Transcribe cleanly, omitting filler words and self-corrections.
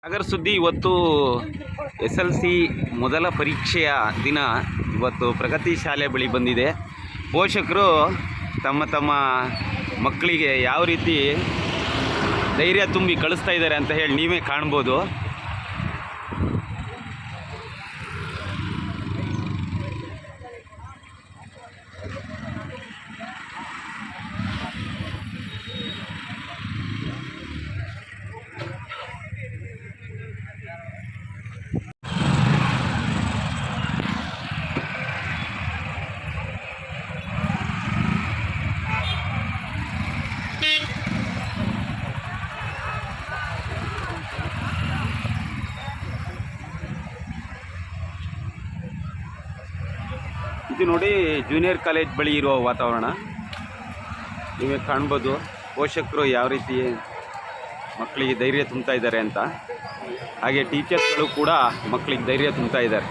ನಗರ ಸುದ್ದಿ ಇವತ್ತು SLC ಮೊದಲ ಪರೀಕ್ಷೆಯ ದಿನ ಇವತ್ತು ಪ್ರಗತಿ ಶಾಲೆ ಬಳಿ ಬಂದಿದೆ. ಪೋಷಕರು ತಮ್ಮ ತಮ್ಮ ಮಕ್ಕಳಿಗೆ ಯಾವ ರೀತಿ ಧೈರ್ಯ ತುಂಬಿ ಕಳಿಸ್ತಾ ಇದ್ದಾರೆ ಅಂತ ಹೇಳಿ ನೀವೇ ಕಾಣ್ಬೋದು. ಇದು ನೋಡಿ ಜೂನಿಯರ್ ಕಾಲೇಜ್ ಬಳಿ ಇರುವ ವಾತಾವರಣ ನೀವೇ ಕಾಣ್ಬೋದು. ಪೋಷಕರು ಯಾವ ರೀತಿ ಮಕ್ಕಳಿಗೆ ಧೈರ್ಯ ತುಂಬ್ತಾ ಇದ್ದಾರೆ ಅಂತ, ಹಾಗೆ ಟೀಚರ್ಸ್ಗಳು ಕೂಡ ಮಕ್ಕಳಿಗೆ ಧೈರ್ಯ ತುಂಬ್ತಾ ಇದ್ದಾರೆ.